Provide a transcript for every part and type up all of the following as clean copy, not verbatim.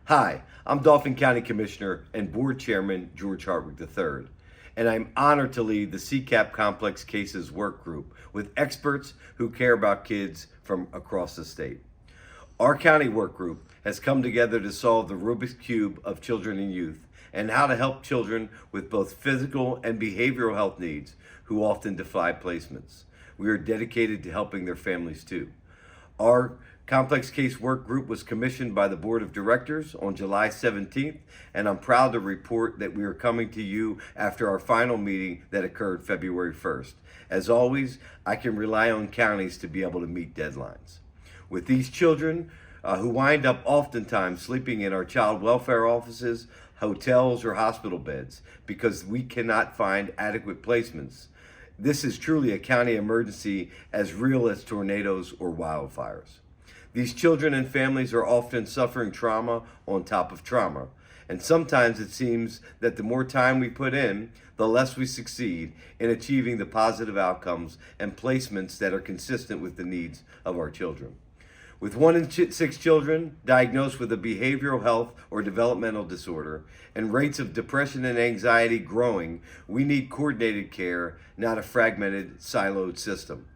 Hi, I'm Dauphin County Commissioner and Board Chairman George Hartwick III, and I'm honored to lead the CCAP Complex Cases Work Group with experts who care about kids from across the state. Our county work group has come together to solve the Rubik's Cube of children and youth and how to help children with both physical and behavioral health needs who often defy placements. We are dedicated to helping their families too. Our complex case work group was commissioned by the Board of Directors on July 17th, and I'm proud to report that we are coming to you after our final meeting that occurred February 1st. As always, I can rely on counties to be able to meet deadlines. With these children who wind up oftentimes sleeping in our child welfare offices, hotels, or hospital beds because we cannot find adequate placements, this is truly a county emergency as real as tornadoes or wildfires. These children and families are often suffering trauma on top of trauma, and sometimes it seems that the more time we put in, the less we succeed in achieving the positive outcomes and placements that are consistent with the needs of our children. With 1 in 6 children diagnosed with a behavioral health or developmental disorder and rates of depression and anxiety growing, we need coordinated care, not a fragmented, siloed system.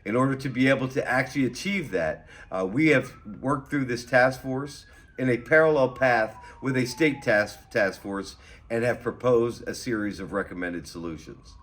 In order to be able to actually achieve that, we have worked through this task force in a parallel path with a state task force and have proposed a series of recommended solutions.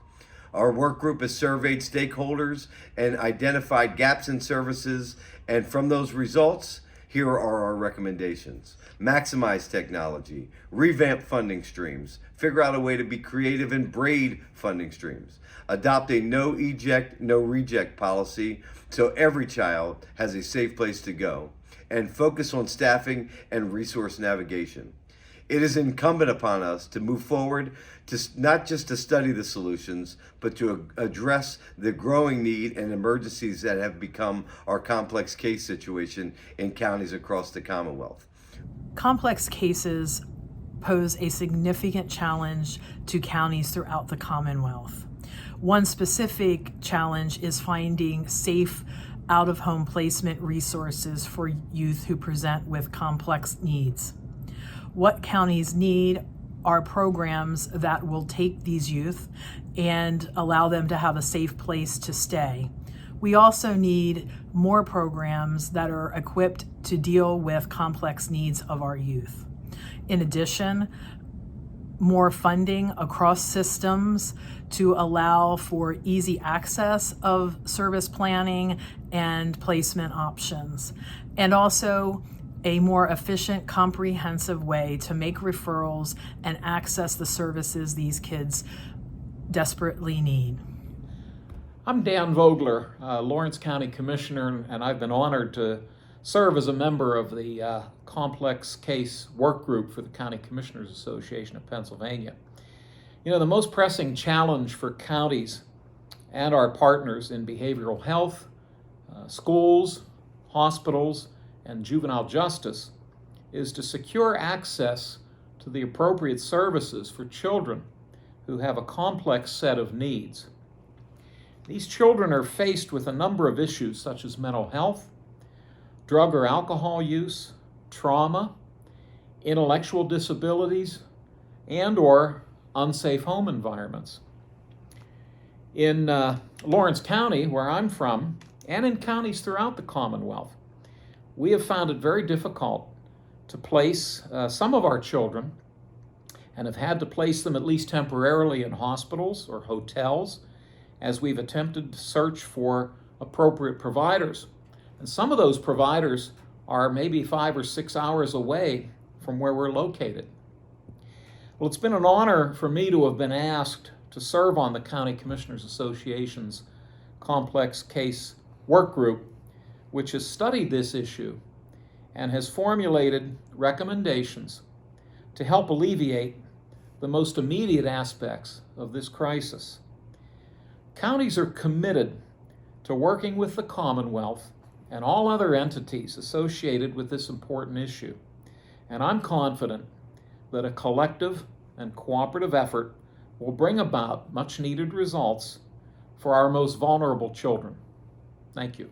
Our work group has surveyed stakeholders and identified gaps in services, and from those results, here are our recommendations. Maximize technology, revamp funding streams, figure out a way to be creative and braid funding streams, adopt a no eject, no reject policy so every child has a safe place to go, and focus on staffing and resource navigation. It is incumbent upon us to move forward to not just to study the solutions, but to address the growing need and emergencies that have become our complex case situation in counties across the Commonwealth. Complex cases pose a significant challenge to counties throughout the Commonwealth. One specific challenge is finding safe out-of-home placement resources for youth who present with complex needs. What counties need are programs that will take these youth and allow them to have a safe place to stay. We also need more programs that are equipped to deal with complex needs of our youth. In addition, more funding across systems to allow for easy access of service planning and placement options, and also a more efficient, comprehensive way to make referrals and access the services these kids desperately need. I'm Dan Vogler, Lawrence County Commissioner, and I've been honored to serve as a member of the Complex Case Work Group for the County Commissioners Association of Pennsylvania. You know, the most pressing challenge for counties and our partners in behavioral health, schools, hospitals, and juvenile justice is to secure access to the appropriate services for children who have a complex set of needs. These children are faced with a number of issues such as mental health, drug or alcohol use, trauma, intellectual disabilities, and/or unsafe home environments. In Lawrence County, where I'm from, and in counties throughout the Commonwealth, we have found it very difficult to place some of our children and have had to place them at least temporarily in hospitals or hotels as we've attempted to search for appropriate providers. And some of those providers are maybe 5 or 6 hours away from where we're located. Well, it's been an honor for me to have been asked to serve on the County Commissioners Association's Complex Case Work Group, which has studied this issue and has formulated recommendations to help alleviate the most immediate aspects of this crisis. Counties are committed to working with the Commonwealth and all other entities associated with this important issue, and I'm confident that a collective and cooperative effort will bring about much needed results for our most vulnerable children. Thank you.